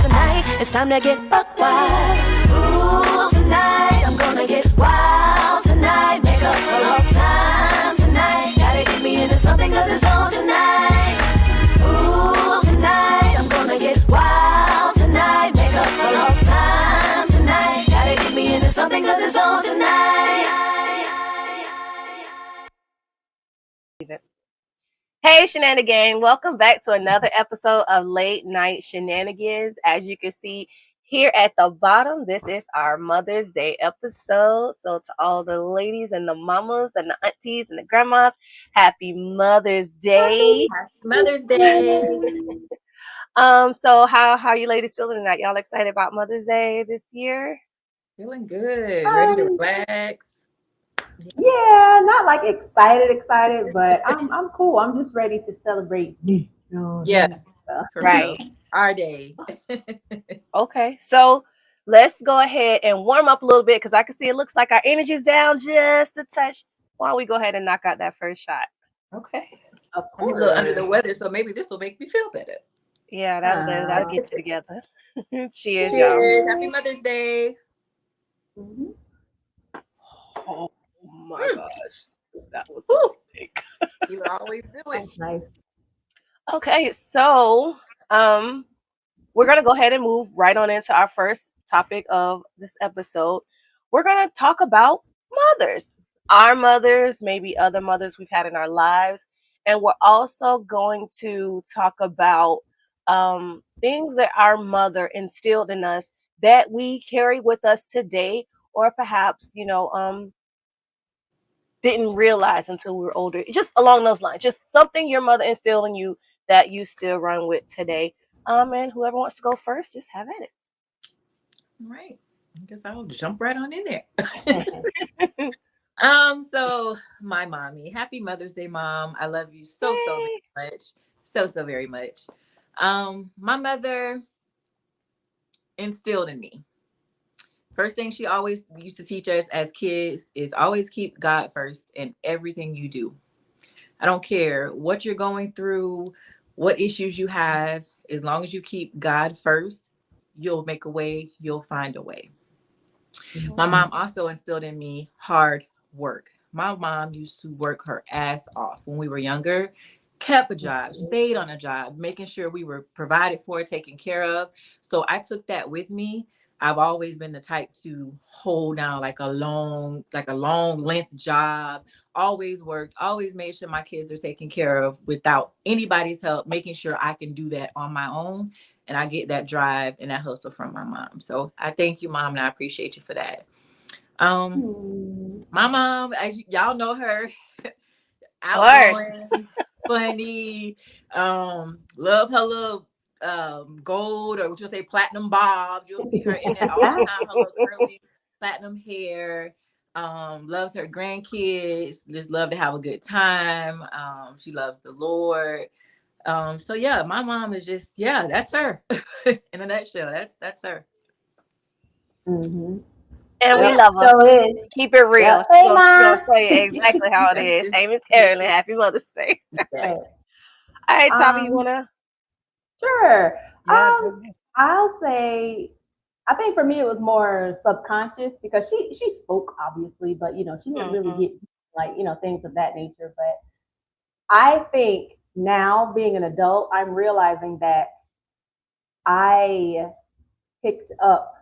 tonight. It's time to get buck wild. Ooh, tonight I'm gonna get wild tonight. Make up for lost time tonight. Gotta get me into something 'cause it's on tonight. Ooh, tonight I'm gonna get wild tonight. Make up for lost time tonight. Gotta get me into something 'cause it's on tonight. Hey Shenanigan, welcome back to another episode of Late Night Shenanigans. As you can see here at the bottom, this is our Mother's Day episode. So to all the ladies and the mamas and the aunties and the grandmas, happy Mother's Day. Happy Mother's Day. So how you ladies feeling tonight? Y'all excited about Mother's Day this year? Feeling good. Ready to relax. Yeah, not like excited, but I'm cool. I'm just ready to celebrate me. Yeah. Right. Our day. Okay, so let's go ahead and warm up a little bit because I can see it looks like our energy's down just a touch. Why don't we go ahead and knock out that first shot? Okay. Of I'm a course. little under the weather, so maybe this will make me feel better. Yeah, that'll get you together. Cheers, y'all. Cheers. Happy Mother's Day. Mhm. Oh my gosh, that was a mistake. You always do it. That's nice. Okay, so we're gonna go ahead and move right on into our first topic of this episode. We're gonna talk about mothers, our mothers, maybe other mothers we've had in our lives, and we're also going to talk about things that our mother instilled in us that we carry with us today, or perhaps didn't realize until we were older. Just along those lines, just something your mother instilled in you that you still run with today. And whoever wants to go first, just have at it. All right. I guess I'll jump right on in there. So my mommy, happy Mother's Day, Mom. I love you so very much. So very much. My mother instilled in me. First thing she always used to teach us as kids is always keep God first in everything you do. I don't care what you're going through, what issues you have, as long as you keep God first, you'll make a way, you'll find a way. Mhm. My mom also instilled in me hard work. My mom used to work her ass off when we were younger, kept a job, stayed on a job, making sure we were provided for, taken care of. So I took that with me. I've always been the type to hold down like a long length job, always worked, always made sure my kids are taken care of without anybody's help, making sure I can do that on my own. And I get that drive and that hustle from my mom. So I thank you, Mom, and I appreciate you for that. My mom, as y'all know her, outgoing, funny, love her little gold, or what you say, platinum bob. You'll see her in that all the time, her little curly platinum hair. Loves her grandkids, just love to have a good time. She loves the Lord. So yeah, my mom is just, that's her. In a nutshell, that's her. Mm-hmm. And we love her. So is. Keep it real. Yep. She's Hey, gonna Ma. tell you exactly how it is. Hey, Miss Carolyn, happy Mother's Day. Right. All right, Tommy, you wanna? Sure. Yeah, I'll say, I think for me it was more subconscious because she spoke obviously, but she didn't really get like things of that nature. But I think now being an adult, I'm realizing that I picked up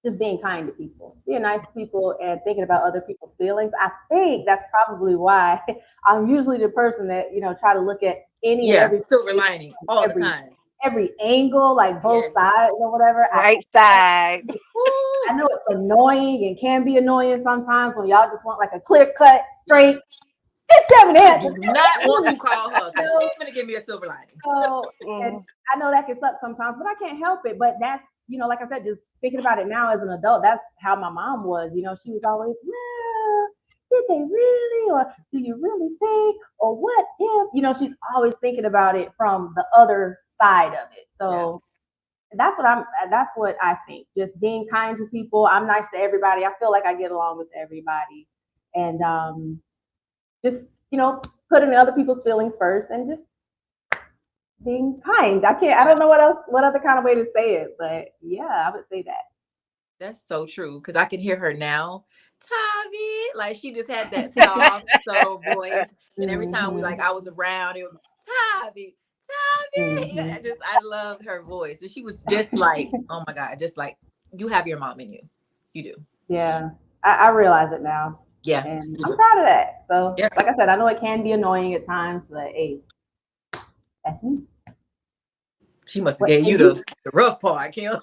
just being kind to people, being nice to people, and thinking about other people's feelings. I think that's probably why I'm usually the person that try to look at any and every silver lining all the time, every angle, like both sides or whatever. Right side. I know it's annoying and can be annoying sometimes when y'all just want like a clear cut, straight. Just tell me that. Do not want to call her because she's gonna give me a silver lining. So, and I know that can suck sometimes, but I can't help it. But that's like I said, just thinking about it now as an adult, that's how my mom was. She was always, well, did they really, or do you really think, or what if? She's always thinking about it from the other side of it. So. Yeah. That's what I think. Just being kind to people. I'm nice to everybody. I feel like I get along with everybody. And just, putting other people's feelings first and just being kind. I don't know what other kind of way to say it, but yeah, I would say that. That's so true. Cause I can hear her now. Tavi, like she just had that soft soul voice. And every time Mm-hmm. I was around, it was Tavi, Tavi. Yeah, Mm-hmm. I loved her voice. And she was just like, oh my God, just like you have your mom in you. You do. Yeah, I realize it now, Yeah, and you I'm do. proud of that. So, Yeah. like I said, I know it can be annoying at times, but hey, that's me. She must have What gave and you you? the rough part, Kim.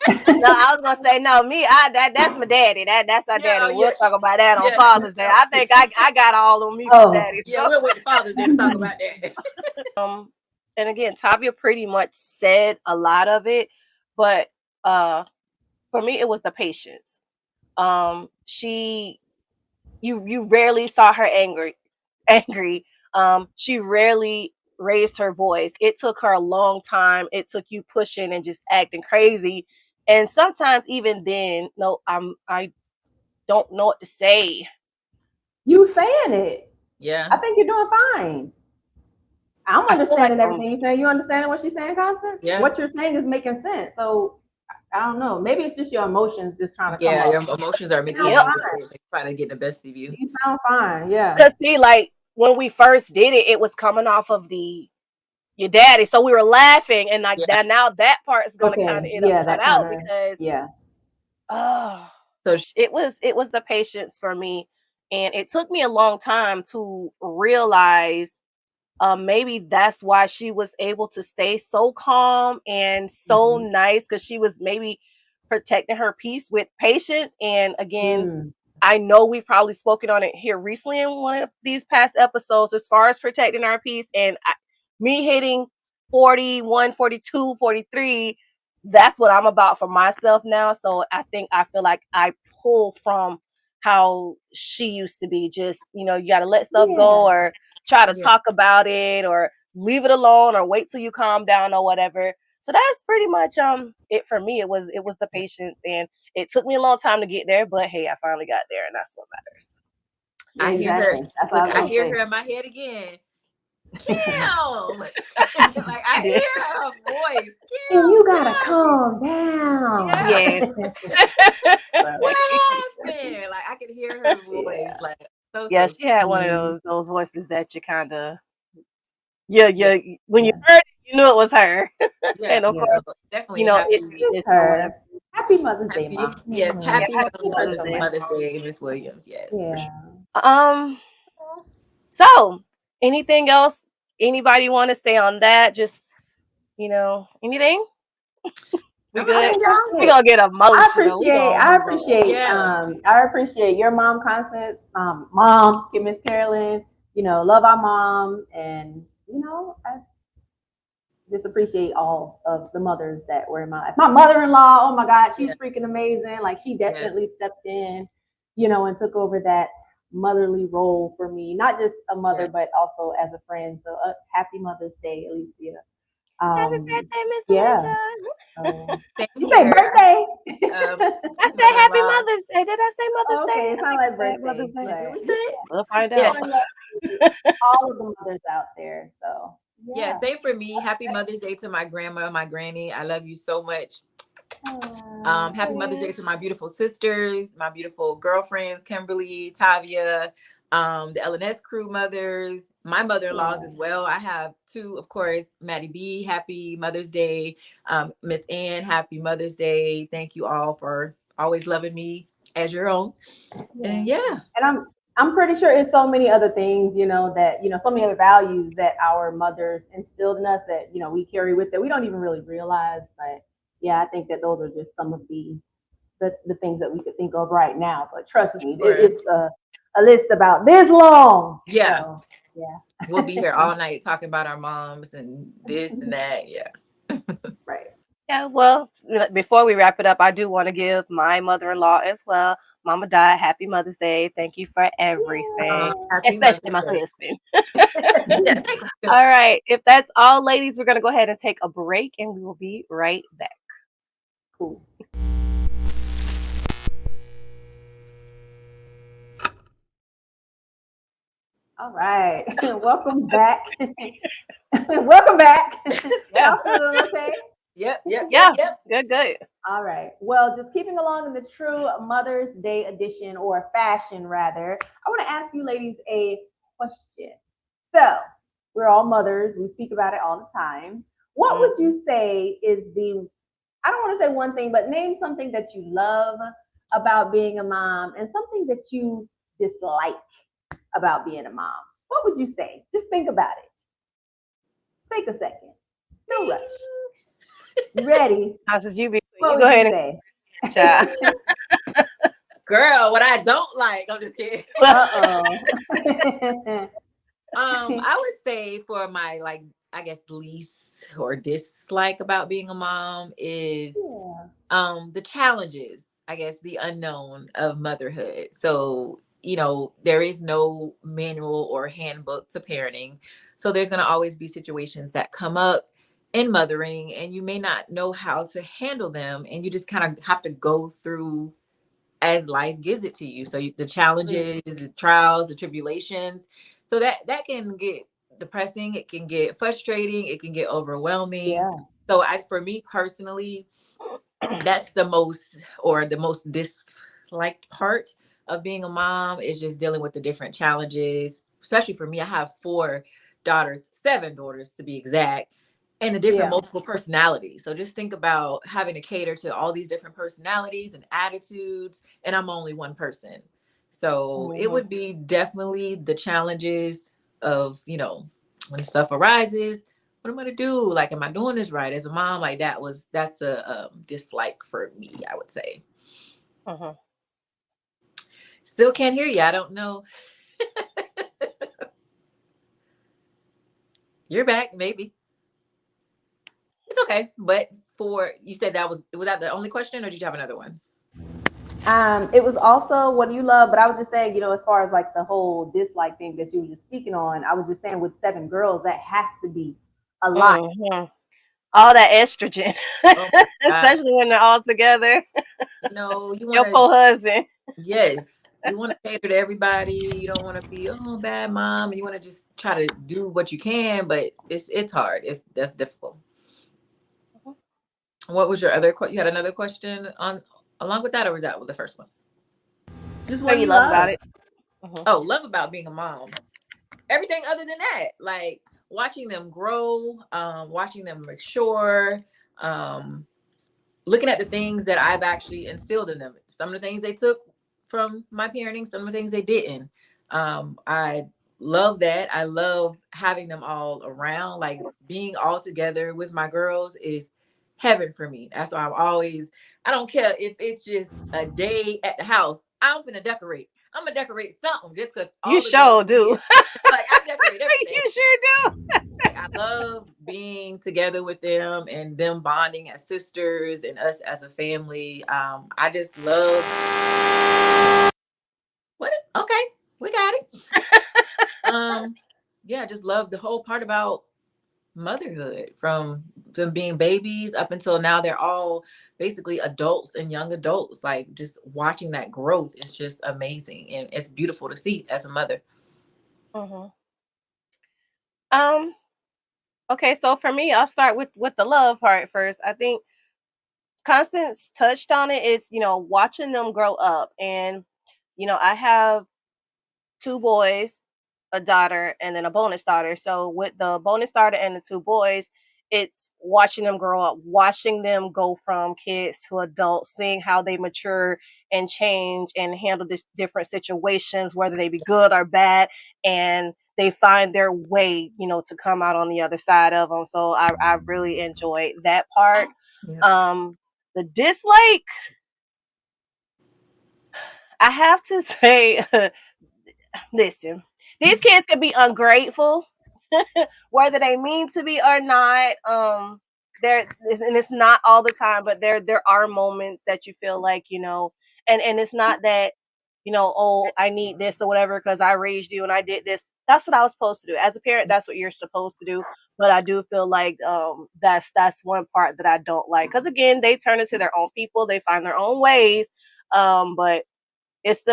No, I was gonna say no. Me, that's my daddy. That's our Yeah, daddy. oh We'll yeah. talk about that on Yeah, Father's Day. I think I got all on me from Oh, daddy. yeah, So we'll wait to Father's Day to talk about that. and again, Tavia pretty much said a lot of it, but for me, it was the patience. She you rarely saw her angry. She rarely raised her voice. It took her a long time. It took you pushing and just acting crazy. And sometimes even then, no, I don't know what to say. you saying it? Yeah. I think you're doing fine. I'm I feel like understanding everything you're saying. You understanding what she's saying, Constance? Yeah. What you're saying is making sense. So I don't know. Maybe it's just your emotions just trying to come Yeah, up. your emotions are You mixing sound in yep. with fine. yours and trying to get the best of you. You sound fine. Yeah. Cause see, like when we first did it, it was coming off of the your daddy, so we were laughing, and like Yeah. that now that part is gonna kind Okay. of end up Yeah. cut That kind out of. because Yeah. oh, So it was the patience for me, and it took me a long time to realize maybe that's why she was able to stay so calm and so Mm-hmm. nice because she was maybe protecting her peace with patience. And again, Mm. I know we've probably spoken on it here recently in one of these past episodes as far as protecting our peace. And me hitting 41, 42, 43, that's what I'm about for myself now. So I feel like I pull from how she used to be. Just, you got to let stuff go Yeah. or try to yeah. talk about it or leave it alone or wait till you calm down or whatever. So that's pretty much it for me. It was the patience, and it took me a long time to get there, but hey, I finally got there, and that's what matters. I hear her. Exactly. That's what I Look, was I gonna hear her say. in my head again. Kim. Like She I did. hear her voice. And Kim, you gotta Tavi. calm down. Yeah. Yes. So, What happened? Like I could hear her voice. yeah. Like so Yeah, so she had one of Mm, those voices that you kind of yeah, yeah. yeah. When you yeah. heard it, you knew it was her. Yeah. And of Yeah. course, So definitely it's happy. It's it's or whatever. her. Happy Mother's Day, Happy, Mom. yes, Yeah, happy happy Mother's Day. Mother's Day, Miss Williams. Yes, for sure. Yeah. Um. So, anything else? Anybody want to say on that? Just anything? We I'm I good. think that's We it. gonna get emotional. We gonna I move on. appreciate yeah, I appreciate your mom, Constance, mom, Miss Carolyn, love our mom, and I just appreciate all of the mothers that were in my life. My mother-in-law, oh my God, yeah, she's freaking amazing. Like she yes, definitely stepped in, and took over that motherly role for me, not just a yeah. mother, but also as a friend. So happy Mother's Day, Alicia. Happy Um, birthday, Miss yeah. Alicia. So Same you say here. birthday? I Happy said Happy mother-in-law. Mother's Day. Did I say Mother's Oh, Day? okay, it I sounds think I like said Mother's birthday, Day. Did we but say yeah, it? We'll find Yeah, out. showing love to all of the mothers out there. So yeah. yeah. Same for me. Happy Mother's Day to my grandma, my granny. I love you so much. Happy Mother's Day Thanks. to my beautiful sisters, my beautiful girlfriends, Kimberly, Tavia, the LNS crew mothers, my mother-in-laws Yeah. as well. I have two, of course, Maddie B, happy Mother's Day. Miss Ann, happy Mother's Day. Thank you all for always loving me as your own. Yeah. And yeah, And I'm pretty sure it's so many other things, so many other values that our mothers instilled in us that, we carry with it. We don't even really realize. But yeah, I think that those are just some of the things that we could think of right now. But trust me, sure. it's a list about this long. Yeah, So yeah. we'll be here all night talking about our moms and this and that. Yeah. Right. Yeah, well, before we wrap it up, I do want to give my mother-in-law as well. Mama died. Happy Mother's Day. Thank you for everything, Happy especially Mother's my Day. husband. Yeah, thank you. All right. If that's all, ladies, we're going to go ahead and take a break and we will be right back. Cool. All right. Welcome back. Welcome back. Yeah. Y'all still doing okay? Yep, yep, yep, Yeah. yep. Good. All right. Well, just keeping along in the true Mother's Day edition, or fashion rather, I want to ask you ladies a question. So, we're all mothers, we speak about it all the time. What would Mm-hmm. you say is the, I don't want to say one thing, but name something that you love about being a mom and something that you dislike about being a mom? What would you say? Just think about it. Take a second. No rush. You ready? How says you be? What You go would you ahead and say? chat. Girl, what I don't like. I'm just kidding. Uh-oh. I would say for my like, I guess least or dislike about being a mom is Yeah. the challenges, I guess the unknown of motherhood. So, there is no manual or handbook to parenting. So there's going to always be situations that come up in mothering and you may not know how to handle them, and you just kind of have to go through as life gives it to you. So the Mm, challenges, the trials, the tribulations. So that can get depressing, it can get frustrating, it can get overwhelming. yeah. So for me personally, that's the most disliked part of being a mom, is just dealing with the different challenges. Especially for me, I have 4 daughters, 7 daughters to be exact, and the different Yeah. multiple personalities. So just think about having to cater to all these different personalities and attitudes, and I'm only one person. So it Mm-hmm. would be definitely the challenges of, when stuff arises, what am I gonna do? Like, am I doing this right as a mom? Like that's a dislike for me, I would say. Mm-hmm. Still can't hear you. I don't know. You're back, maybe. It's okay. But for you said was that the only question, or did you have another one? It was also what do you love, but I was just saying, as far as like the whole dislike thing that you were just speaking on, I was just saying with 7 girls, that has to be a lot. Mm-hmm. All that estrogen, Oh my God. especially when they're all together. You want Your to, poor husband. yes, you want to cater to everybody. You don't want to be, oh, bad mom. You want to just try to do what you can, but it's hard. That's difficult. What was your other you had another question on along with that, or was that the first one? Just What what do do you you love about love? it? Mm-hmm. Oh, love about being a mom. Everything other than that. Like watching them grow, watching them mature, um, looking at the things that I've actually instilled in them. Some of the things they took from my parenting, some of the things they didn't. I love that. I love having them all around. Like being all together with my girls is heaven for me. That's why I don't care if it's just a day at the house. I'm gonna decorate. I'm gonna decorate something just because You all the girls sure are do. here. Like I decorate everything. You sure do. Like I love being together with them and them bonding as sisters and us as a family. I just love what? Okay, we got it. Um, yeah, I just love the whole part about motherhood, from them being babies up until now. They're all basically adults and young adults. Like just watching that growth is just amazing, and it's beautiful to see as a mother. Mm-hmm. Um. Okay, so for me, I'll start with the love part first. I think Constance touched on it. Is watching them grow up, and I have 2 boys, a daughter, and then a bonus daughter. So with the bonus daughter and the 2 boys, it's watching them grow up, watching them go from kids to adults, seeing how they mature and change and handle this different situations, whether they be good or bad, and they find their way, to come out on the other side of them. So I really enjoyed that part. Yeah. Um, the dislike, I have to say, listen, these kids can be ungrateful, whether they mean to be or not. There and it's not all the time, but there are moments that you feel like and it's not that oh, I need this or whatever because I raised you and I did this. That's what I was supposed to do as a parent. That's what you're supposed to do. But I do feel like that's one part that I don't like, because again, they turn into their own people. They find their own ways. But it's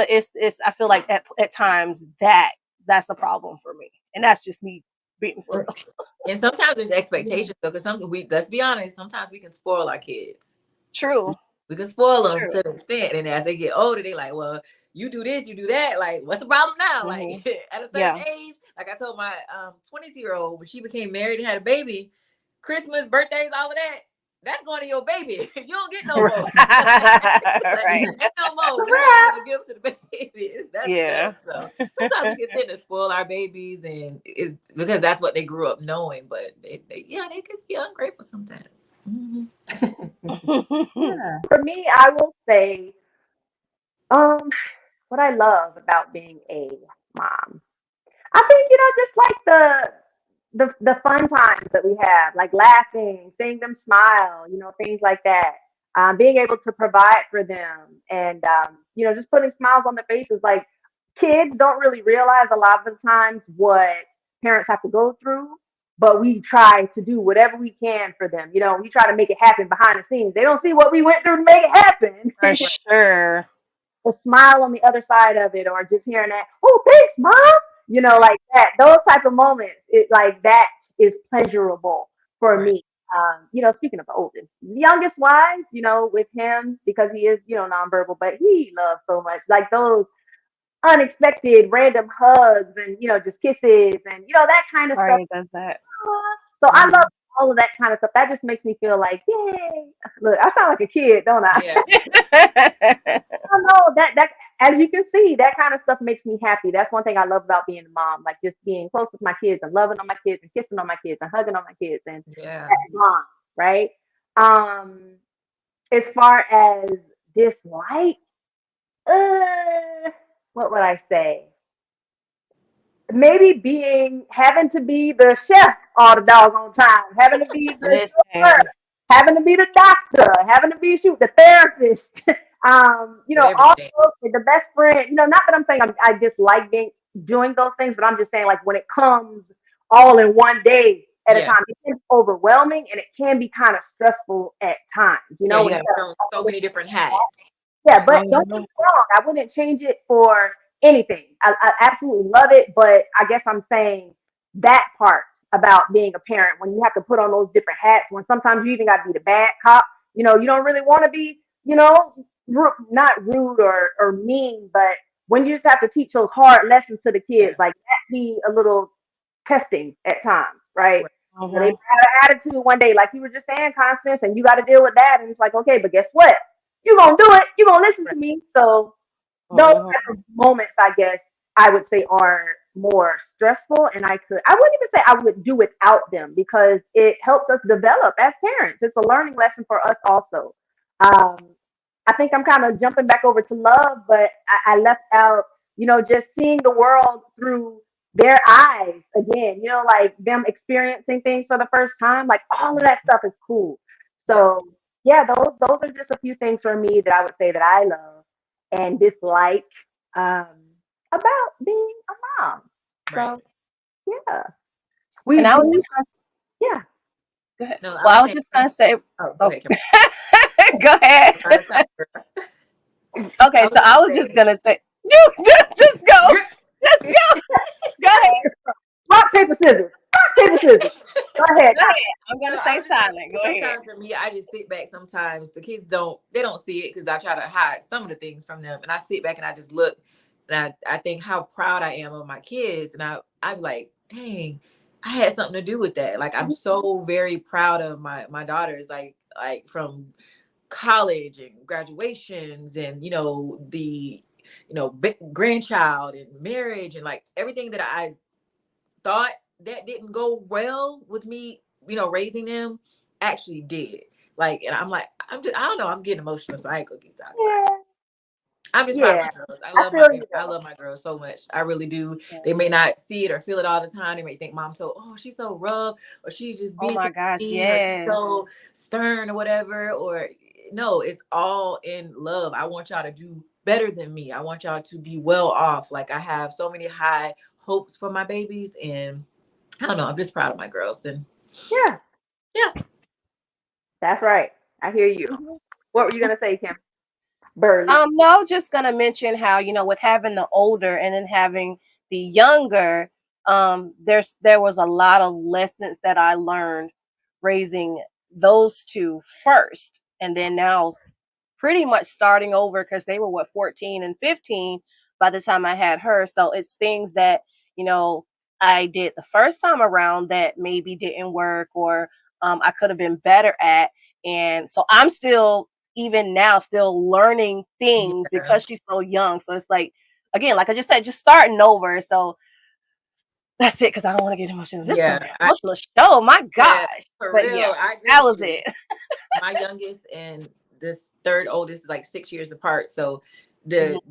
I feel like at times that's a problem for me, and that's just me beaten for real. And sometimes there's expectations though, because let's be honest, sometimes we can spoil our kids. True. We can spoil them True. to an extent, and as they get older, they like, well, you do this, you do that. Like, what's the problem now? Like, at a certain age, like I told my 22-year-old when she became married and had a baby, Christmas, birthdays, all of that, that's going to your baby. You don't get no more. Right. No more. We don't even give to the babies. That's Yeah. So sometimes we can tend to spoil our babies, and it's because that's what they grew up knowing. But they could be ungrateful sometimes. Mm-hmm. Yeah. For me, I will say, what I love about being a mom. I think, just like the fun times that we have, like laughing, seeing them smile, things like that. Being able to provide for them and just putting smiles on their faces. Like kids don't really realize a lot of the times what parents have to go through, but we try to do whatever we can for them. We try to make it happen behind the scenes. They don't see what we went through to make it happen. For sure. A smile on the other side of it, or just hearing that, oh, thanks, mom, like that. Those type of moments, that is pleasurable for me. Speaking of the oldest, the youngest wise, with him, because he is, nonverbal, but he loves so much, like those unexpected random hugs and, just kisses and, that kind of stuff. Ari does that. So I love all of that kind of stuff. That just makes me feel like, yay. Look, I sound like a kid, don't I? Yeah. I know that as you can see, that kind of stuff makes me happy. That's one thing I love about being a mom, like just being close with my kids and loving on my kids and kissing on my kids and hugging on my kids and Yeah. mom, right? As far as dislike, what would I say? Maybe having to be the chef all the doggone time, having to be the chauffeur, having to be the doctor, having to be the therapist. Also the best friend. Not that I'm saying I dislike doing those things, but I'm just saying like when it comes all in one day at a time, it can be overwhelming and it can be kind of stressful at times. So many different hats. Yeah, but don't get me wrong. I wouldn't change it for anything. I absolutely love it, but I guess I'm saying that part about being a parent when you have to put on those different hats. When sometimes you even got to be the bad cop. You don't really want to be, not rude or mean, but when you just have to teach those hard lessons to the kids, like that be a little testing at times, right? So they have an attitude one day, like you were just saying, Constance, and you got to deal with that. And it's like, okay, but guess what? You're going to do it. You're going to listen to me. So those type of moments, I guess, I would say are more stressful. And I wouldn't even say I would do without them because it helps us develop as parents. It's a learning lesson for us also. I think I'm kind of jumping back over to love, but I left out, just seeing the world through their eyes again, like them experiencing things for the first time, like all of that stuff is cool. So yeah, those are just a few things for me that I would say that I love and dislike about being a mom. Right. So yeah, I was just yeah. Go ahead. No, I was just gonna say. Go ahead. Go ahead. Okay, so I was just gonna say, just go. Just go. Go ahead. Rock, paper, scissors. Rock, paper, scissors. Go ahead. I'm gonna stay silent. Go ahead. Sometimes for me, I just sit back. Sometimes the kids don't see it because I try to hide some of the things from them, and I sit back and I just look, and I think how proud I am of my kids, and I'm like, dang, I had something to do with that. Like I'm so very proud of my daughters, like from college and graduations, and the grandchild and marriage and like everything that I thought that didn't go well with me, raising them actually did. Like, and I'm like, I don't know, I'm getting emotional, so I ain't gonna keep talking. Yeah. I'm just proud of my girls. I love my girls so much. I really do. They may not see it or feel it all the time. They may think mom's she's so rough, or she just being so stern or whatever. Or no, it's all in love. I want y'all to do better than me. I want y'all to be well off. Like I have so many high hopes for my babies, and I don't know. I'm just proud of my girls. And yeah, that's right. I hear you. What were you gonna say, Kim? Burley. No, I was just gonna mention how with having the older and then having the younger, there was a lot of lessons that I learned raising those two first, and then now pretty much starting over because they were 14 and 15 by the time I had her. So it's things that, I did the first time around that maybe didn't work, or I could have been better at. And so I'm still, even now, still learning things because she's so young. So it's like, again, like I just said, just starting over. So that's it, because I don't want to get emotional. This is going to be an emotional show. My gosh. For but real, yeah, I agree that with was you. it. My youngest and this third oldest is like 6 years apart. So the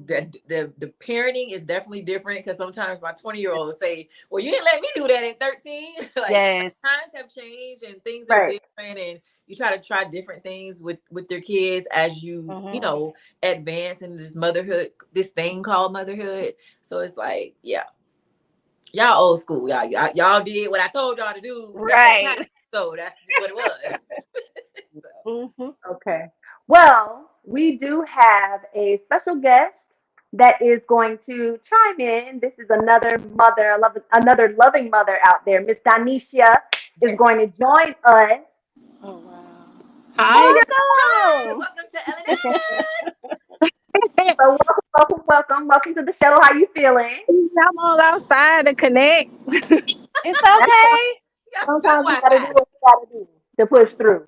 parenting is definitely different, because sometimes my 20-year-old will say, well, you didn't let me do that at 13. Like, Yes. times have changed and things are different, and you try to try different things with their kids as you advance in this motherhood, this thing called motherhood. So it's like, yeah, y'all old school. Y'all did what I told y'all to do. Right. So that's just what it was. Okay. Well, we do have a special guest that is going to chime in. This is another mother, another loving mother out there. Miss Danisha is going to join us. Oh wow! Hi, Welcome. Welcome to LNS. So welcome to the show. How you feeling? I'm all outside to connect. It's okay. Sometimes you gotta do what you gotta do to push through.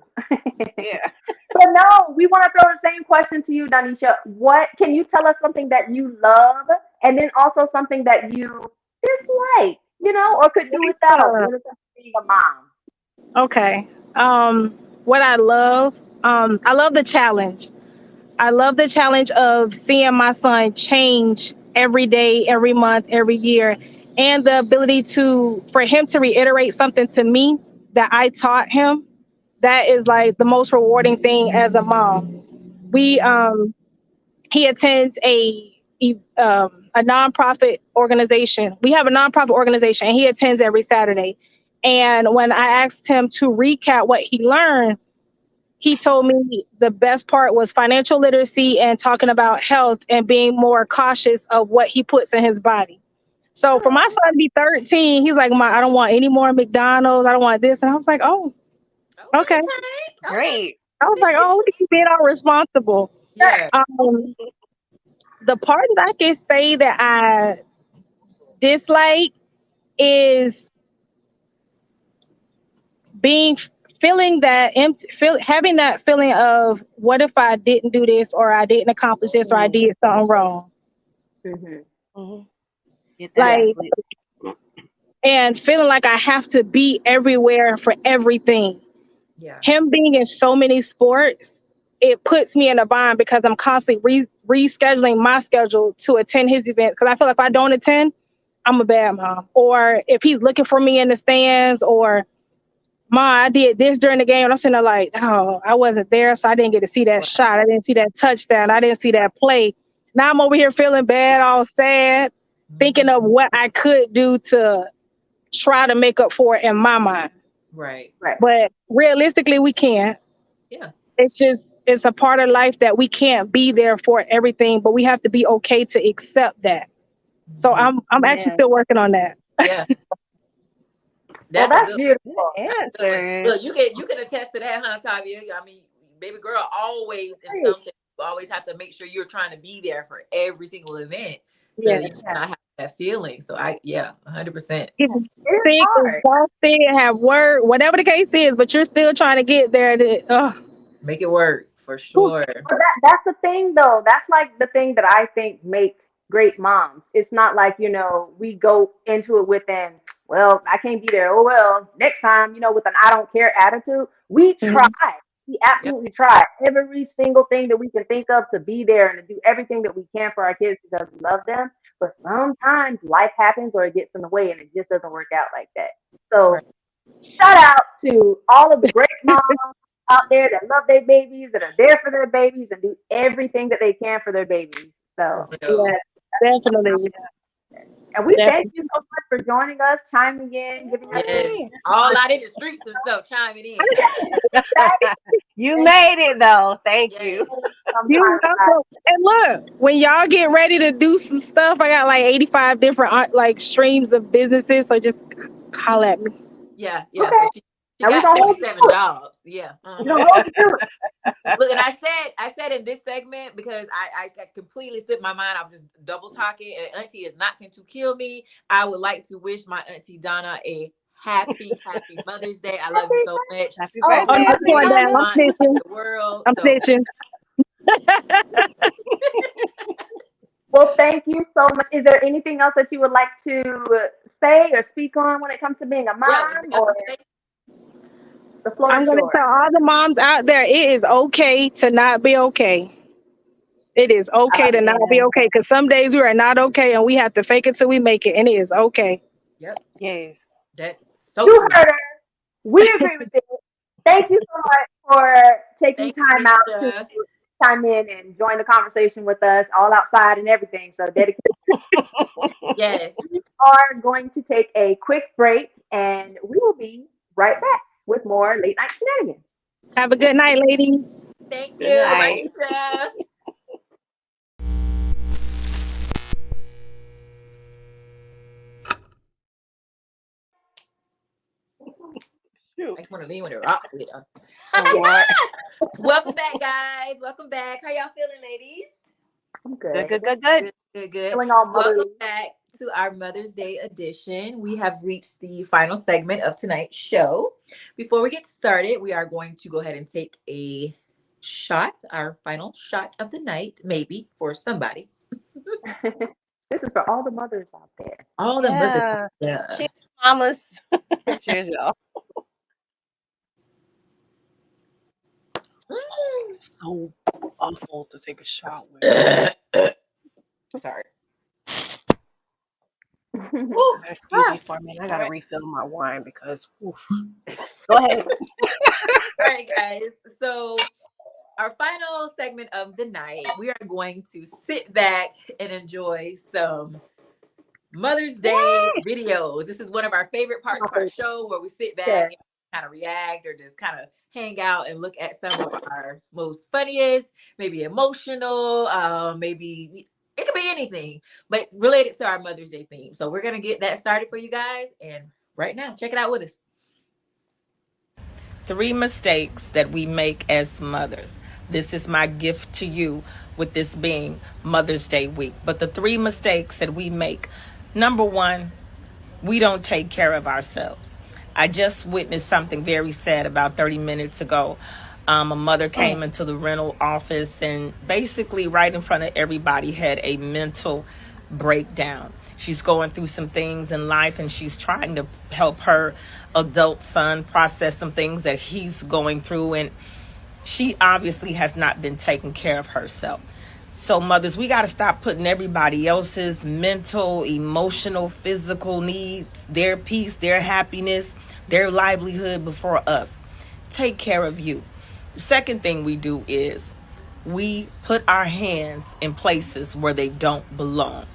Yeah. But no, we want to throw the same question to you, Danisha. What can you tell us something that you love, and then also something that you dislike, or could do without when it comes to being a mom? Okay. What I love the challenge. I love the challenge of seeing my son change every day, every month, every year, and the ability for him to reiterate something to me that I taught him. That is like the most rewarding thing as a mom. We He attends a nonprofit organization. We have a nonprofit organization, and he attends every Saturday. And when I asked him to recap what he learned, he told me the best part was financial literacy and talking about health and being more cautious of what he puts in his body. So for my son to be 13, he's like, I don't want any more McDonald's. I don't want this. And I was like, oh, okay. Great. I was like, oh, look at you being all responsible. Yeah. The part that I can say that I dislike is being feeling that having that feeling of what if I didn't do this, or I didn't accomplish this, or I did something wrong. Get that. Like, and feeling like I have to be everywhere for everything. Yeah. Him being in so many sports, it puts me in a bind because I'm constantly rescheduling my schedule to attend his events. Because I feel like if I don't attend, I'm a bad mom. Or if he's looking for me in the stands, or Ma, I did this during the game, and I'm sitting there like, oh, I wasn't there, so I didn't get to see that shot. I didn't see that touchdown. I didn't see that play. Now I'm over here feeling bad, all sad, thinking of what I could do to try to make up for it in my mind. Right. But realistically, we can't. Yeah. It's a part of life that we can't be there for everything, but we have to be okay to accept that. So I'm actually still working on that. Yeah. That's beautiful. Answer. Look, you can attest to that, huh, Tavia? I mean, baby girl, always in something. You always have to make sure you're trying to be there for every single event, so you not have that feeling. So 100%. Sick, exhausted, have work, whatever the case is, but you're still trying to get there to make it work for sure. But that's the thing, though. That's like the thing that I think makes great moms. It's not like, we go into it with well, I can't be there. Oh, well, next time, with an I don't care attitude. We try. We absolutely try every single thing that we can think of to be there and to do everything that we can for our kids because we love them. But sometimes life happens or it gets in the way and it just doesn't work out like that. So shout out to all of the great moms out there that love their babies, that are there for their babies and do everything that they can for their babies. So definitely. And we thank you so much for joining us, chiming in, giving us all out in the streets and stuff, chiming in. You made it though. Thank you. You sometimes welcome. And look, when y'all get ready to do some stuff, I got like 85 different like streams of businesses. So just call at me. Yeah, okay, because she and we're got gonna hold you 27 to it. jobs. Yeah. We're gonna hold you to it. Look, and I said in this segment because I completely slipped my mind. I was just double talking, and Auntie is not going to kill me. I would like to wish my Auntie Donna a happy Mother's Day. I love you so much. Happy Oh, Oh birthday, no, The it's Auntie going biggest down. Donna. I'm aunt in snitching. the world. I'm So snitching. well, thank you so much. Is there anything else that you would like to say or speak on when it comes to being a well, mom, or the floor I'm is gonna yours? tell all the moms out there, it is okay to not be okay. It is okay to not be Yeah. okay because some days we are not okay and we have to fake it till we make it, and it is okay. yep, Yes. that's so You true. heard her. We agree with it. Thank you so much for taking Thank you, time out to Nisha. chime in and join the conversation with us, all outside and everything. So dedicated. Yes. We are going to take a quick break, and we will be right back with more late night shenanigans. Have a good night, ladies. Thank Good you. Bye, night. Nisha. Shoot. I just want to lean with her. Oh, Lord. Welcome back, guys. Welcome back. How y'all feeling, ladies? I'm Good, good. good, good, good. Good. Feeling all Welcome motherly. back to our Mother's Day edition. We have reached the final segment of tonight's show. Before we get started, we are going to go ahead and take a shot, our final shot of the night, maybe for somebody. This is for all the mothers out there. All the mothers. Yeah. Yeah. Cheers, mamas. Cheers, y'all. It's so awful to take a shot with. Sorry. You better excuse me for a minute. I gotta refill my wine because. Oof. Go ahead. All right, guys. So, our final segment of the night, we are going to sit back and enjoy some Mother's Day videos. This is one of our favorite parts of our show where we sit back Yeah. and kind of react or just kind of hang out and look at some of our most funniest, maybe emotional, maybe it could be anything, but related to our Mother's Day theme. So we're going to get that started for you guys. And right now, check it out with us. 3 mistakes that we make as mothers. This is my gift to you with this being Mother's Day week. But the 3 mistakes that we make. Number 1, we don't take care of ourselves. I just witnessed something very sad about 30 minutes ago. A mother came into the rental office and basically right in front of everybody had a mental breakdown. She's going through some things in life and she's trying to help her adult son process some things that he's going through, and she obviously has not been taking care of herself. So mothers, we got to stop putting everybody else's mental, emotional, physical needs, their peace, their happiness, their livelihood before us. Take care of you. The second thing we do is we put our hands in places where they don't belong.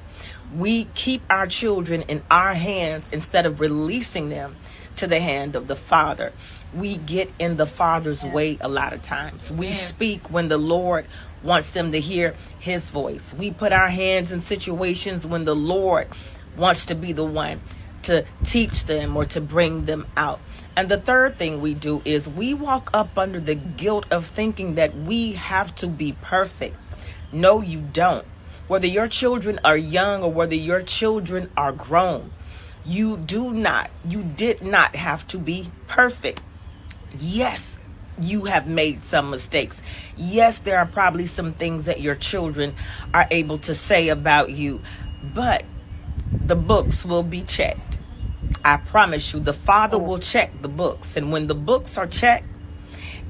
We keep our children in our hands instead of releasing them to the hand of the Father. We get in the Father's way a lot of times. We speak when the Lord wants them to hear his voice. We put our hands in situations when the Lord wants to be the one to teach them or to bring them out. And the third thing we do is we walk up under the guilt of thinking that we have to be perfect. No, you don't. Whether your children are young or whether your children are grown, you did not have to be perfect. Yes, you have made some mistakes. Yes, there are probably some things that your children are able to say about you, but the books will be checked. I promise you, the Father will check the books. And when the books are checked,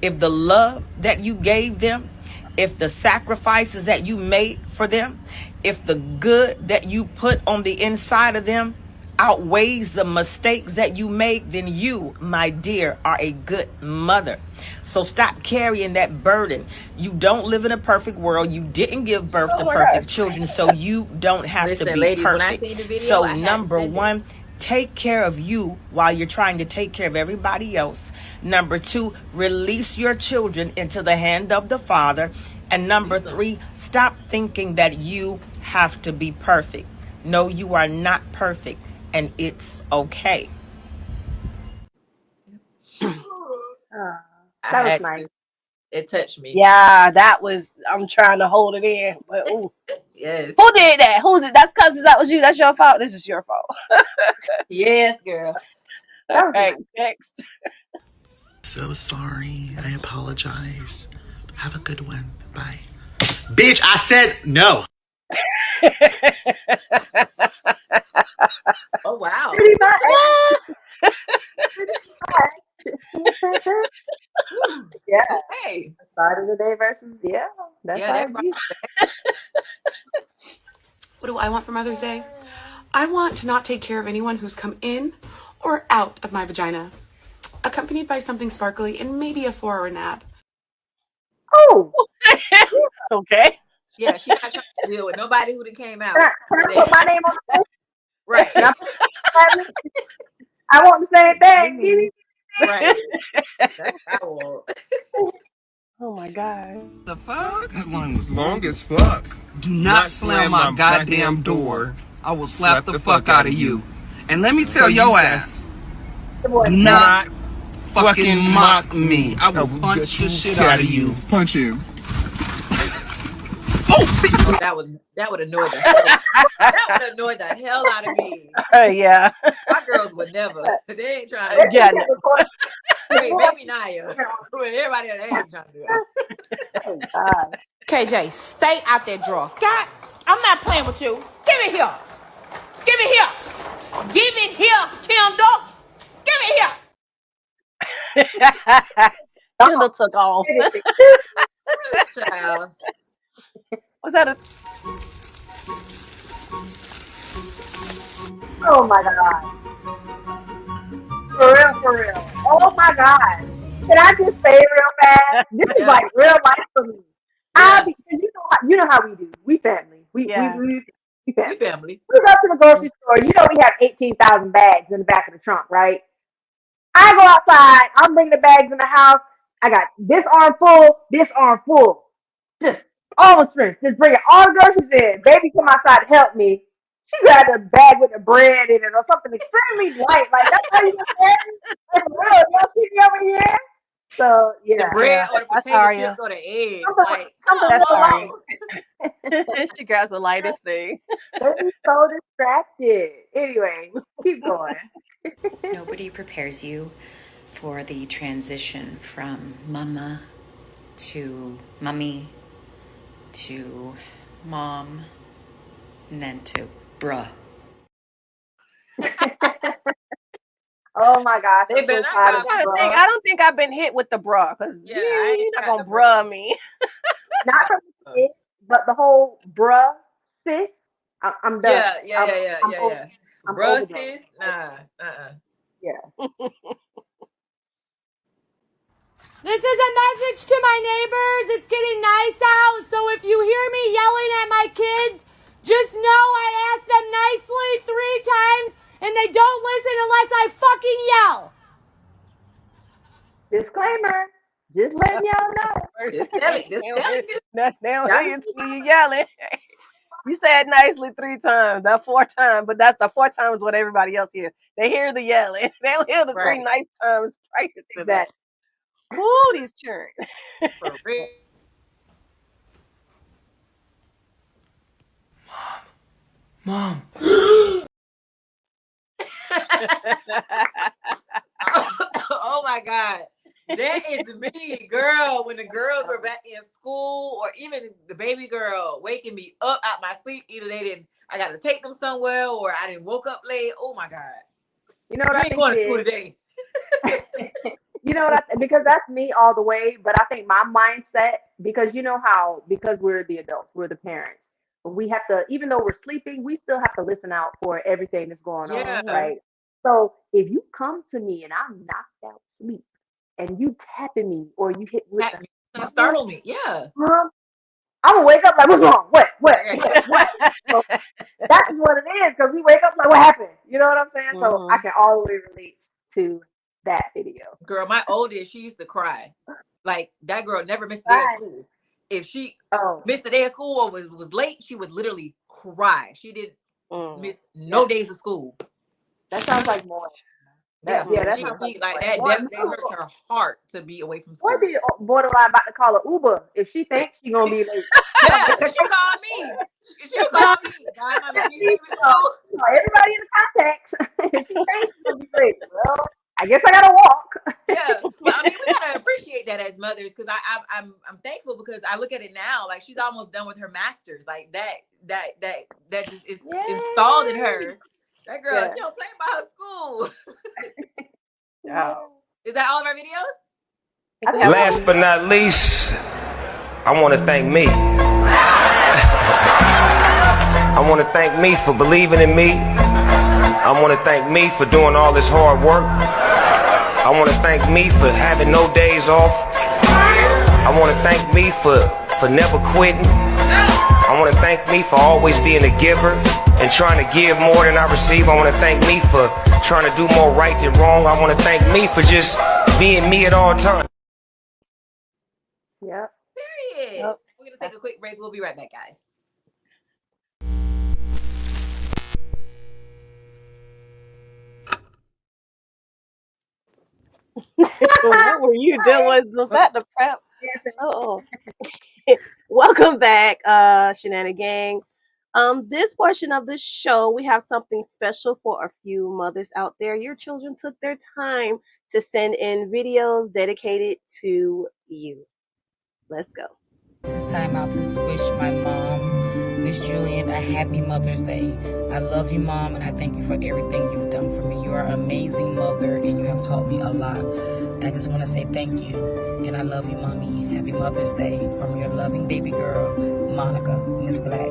if the love that you gave them, if the sacrifices that you made for them, if the good that you put on the inside of them outweighs the mistakes that you make, then you, my dear, are a good mother. So stop carrying that burden. You don't live in a perfect world. You didn't give birth to perfect children, so you don't have to be ladies, perfect. when I seen the video, so I had to number send it. one, take care of you while you're trying to take care of everybody else. Number 2, release your children into the hand of the Father. And number three, stop thinking that you have to be perfect. No, you are not perfect, and it's okay. I That was had nice. to. It touched me. Yeah, that was. I'm trying to hold it in, but ooh. Yes. Who did that? Who did? That's because that was you. That's your fault. This is your fault. Yes, girl. All That was right, nice. next. So sorry. I apologize. Have a good one. Bye. Bitch, I said no. Oh wow. Pretty much. Pretty much. Whew. Yeah. Okay. Start of the day versus that's Yeah, how that it brought be. it back. What do I want for Mother's Day? I want to not take care of anyone who's come in or out of my vagina, accompanied by something sparkly and maybe a 4 or a nap. Oh, Okay. Yeah, she not trying to deal with nobody who came out can I today. put my name on the list? Right. Can I put my name? I want the same thing. Right. That's what I want. Oh my god. The fuck? That line was long as fuck. Do not slam my goddamn door. I will slap the fuck out of you. And let me tell your ass, do not fucking mock me. I will punch the shit out of you. Punch him. Oh, that would annoy the hell. That would annoy the hell out of me. Yeah. My girls would never. They ain't trying to. Yeah. No. Wait, maybe Naya. But everybody else they ain't trying to do it. Oh God. KJ, stay out that drawer. God, I'm not playing with you. Give it here. Give it here. Give it here, Kendall. Give it here. Kendall took off. Child. Was that a? Oh my God. For real. Oh my God. Can I just say real fast? This is like real life for me. Yeah. Because you know how we do. We family. We family. We family. We go to the grocery store. You know we have 18,000 bags in the back of the trunk, right? I go outside. I'm bringing the bags in the house. I got this arm full. Just all the strength. Just bringing all the groceries in. Baby come outside to help me. She grabbed a bag with the bread in it or something extremely light. Like, that's how you get married? That's real. Y'all see me over here? So, The yeah. bread or the That's potato Aria. chips or the eggs. Something, Like, come something That's real Aria. light. She grabs the lightest thing. Baby's so distracted. Anyway, keep going. Nobody prepares you for the transition from mama to mummy to mom and then to bruh. Oh my gosh, they I'm better so not proud call of me you, bro. I don't think I've been hit with the bra because Yeah, I ain't you're not got gonna the bruh bruh. me. Not from the kid, but the whole bruh sis. I'm done. I'm over. I'm Bruh, over that. sis? Nah. Yeah. This is a message to my neighbors. It's getting nice out, so if you hear me yelling at my kids, just know I asked them nicely 3 times and they don't listen unless I fucking yell. Disclaimer. Just letting y'all know. Just tell it. Just tell it. They don't hear you yelling. You said nicely 3 times, that 4th time, but that's the 4th time is what everybody else hears. They hear the yelling. They don't hear the 3 Right. nice times prior to that. Exactly. Ooh, these children. For real. Mom. Oh my God. That is me, girl. When the girls were back in school, or even the baby girl waking me up out my sleep, either I got to take them somewhere, or I didn't woke up late. Oh my God. You know what You I ain't think going it to school is? today. You know what because that's me all the way, but I think my mindset, because you know how, because we're the adults, we're the parents, we have to, even though we're sleeping, we still have to listen out for everything that's going on, Yeah. right? So if you come to me and I'm knocked out sleep and you tapping me or you hit with Tap me. Gonna startle me. Yeah. I'm gonna wake up like, what's wrong? What? Right. So that's what it is, because we wake up like, what happened? You know what I'm saying? So I can all the way relate to that video. Girl, my oldest, she used to cry. Like, that girl never missed a day of school. if she missed a day of school or was late, she would literally cry. She didn't miss no days of school. That sounds like more. That sounds like that hurts her heart to be away from school. Or be borderline about to call an Uber if she thinks she's gonna be late. Yeah, because she called me. She called me. Bye, Mama. Can you take me to school? Everybody in the contacts. If she thinks she's gonna be late, well, I guess I gotta walk. Yeah, but I mean, we gotta appreciate that as mothers, because I'm thankful, because I look at it now, like she's almost done with her master's, like that just is installed in her. That girl, she don't play by her school. Is that all of our videos? Last but not least, I want to thank me. I want to thank me for believing in me. I want to thank me for doing all this hard work. I want to thank me for having no days off. I want to thank me for never quitting. I want to thank me for always being a giver and trying to give more than I receive. I want to thank me for trying to do more right than wrong. I want to thank me for just being me at all times. Yep. Period. Yep. We're going to take a quick break. We'll be right back, guys. What were you doing? Was that the prep? Oh. Welcome back, Shenanigan Gang. This portion of the show, we have something special for a few mothers out there. Your children took their time to send in videos dedicated to you. Let's go. This time out to wish my mom, Miss Julian, a happy Mother's Day. I love you, Mom, and I thank you for everything you've done for me. You are an amazing mother, and you have taught me a lot. And I just want to say thank you, and I love you, Mommy. Happy Mother's Day from your loving baby girl, Monica, Miss Black.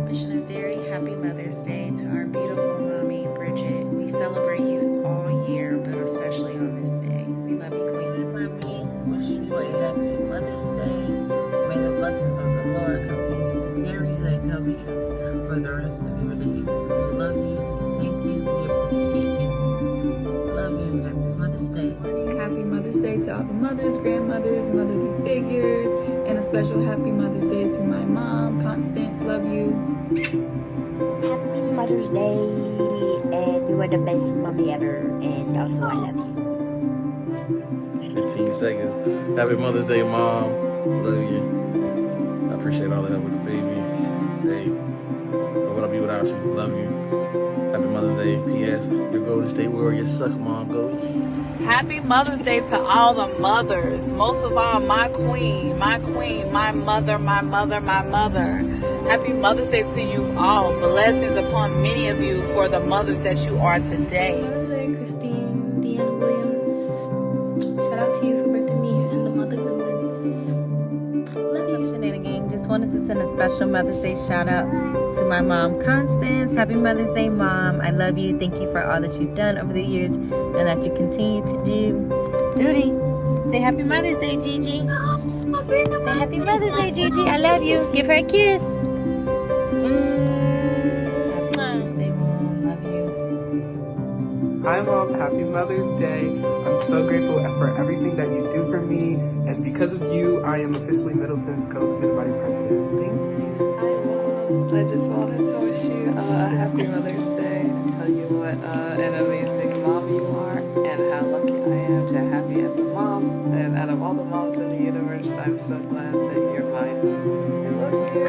Wishing a very happy Mother's Day to our beautiful mommy, Bridget. We celebrate you all year, but especially on this day. We love you, Queen. Mommy, wishing you a happy Mother's Day. May the blessings of the Lord continue to carry you and cover you for the rest of your days. We love you. Thank you. We appreciate you. Love you. Happy Mother's Day. Happy Mother's Day to all the mothers, grandmothers, motherly figures, and a special happy Mother's Day to my mom, Constance. Love you. Happy Mother's Day, and you are the best mommy ever, and also I love you. 15 seconds. Happy Mother's Day, Mom. Love you. I appreciate all the help with the baby. Hey, where would I be without you? Love you. Happy Mother's Day. P.S. Your Golden State Warriors suck, Mom. Go. Happy Mother's Day to all the mothers. Most of all, my queen, my mother, my mother, my mother. Happy Mother's Day to you all. Blessings upon many of you for the mothers that you are today. Mother's Day, Christine, Deanna Williams. Shout out to you for birthing me and the mother goodness. Love you. Shenanigan. Just wanted to send a special Mother's Day shout out to my mom, Constance. Happy Mother's Day, Mom. I love you. Thank you for all that you've done over the years and that you continue to do. Rudy, say Happy Mother's Day, Gigi. Say Happy Mother's Day, Gigi. I love you. Give her a kiss. Happy Mother's Day, Mom. Love you. Hi, Mom. Happy Mother's Day. I'm so grateful for everything that you do for me. And because of you, I am officially Middleton's co-student body president. Thank you. Hi, Mom. I just wanted to wish you a happy Mother's Day and tell you what an amazing mom you are and how lucky I am to have you as a mom. And out of all the moms in the universe, I'm so glad that you're mine. I love you.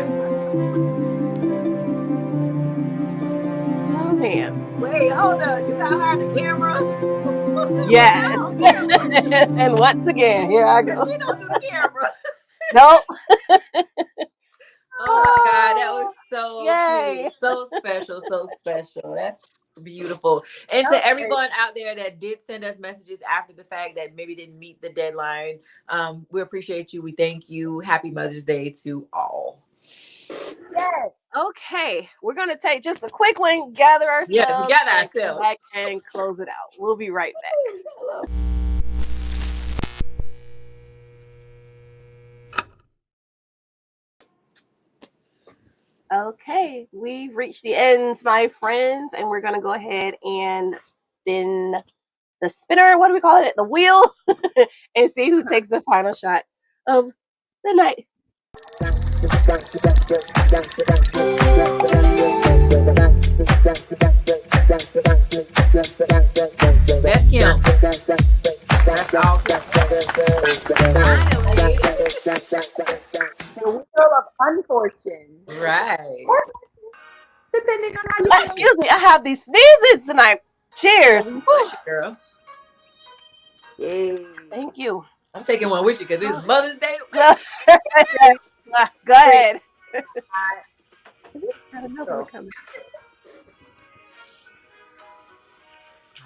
Oh, man. Wait, hold up. You got her on the camera? Yes. And once again, here I go. She don't do the camera. Nope. Oh my God, that was so Yay. cute. So special, so special. That's beautiful. And to everyone out there that did send us messages after the fact that maybe didn't meet the deadline, we appreciate you. We thank you. Happy Mother's Day to all. Yes. Okay, we're gonna take just a quick one, gather ourselves, come back and close it out. We'll be right back. Okay, we've reached the ends, my friends, and we're gonna go ahead and spin the spinner. What do we call it? The wheel, and see who takes the final shot of the night. That's Kim. That's all Kim. Finally. The wheel of unfortune. Right. Or depending on how you feel. Excuse me, I have these sneezes tonight. Cheers. Bless you, girl. Yay. Thank you. I'm taking one with you because it's Mother's Day. Go ahead. Got another one Girl. coming.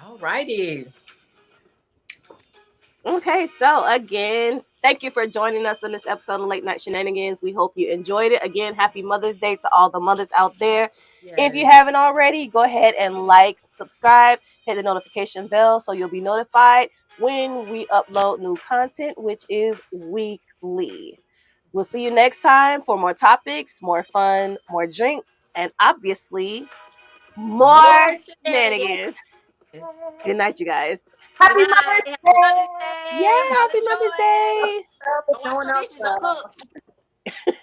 All righty. Okay, so again, thank you for joining us on this episode of Late Night Shenanigans. We hope you enjoyed it. Again, happy Mother's Day to all the mothers out there. Yes. If you haven't already, go ahead and like, subscribe, hit the notification bell so you'll be notified when we upload new content, which is weekly. We'll see you next time for more topics, more fun, more drinks, and obviously more shenanigans. Good night, you guys. Good Happy night. Mother's Happy Mother's Day. Yeah, Day. Mother happy Mother's Joy. Day. Don't wash No one no else dishes. Don't cook.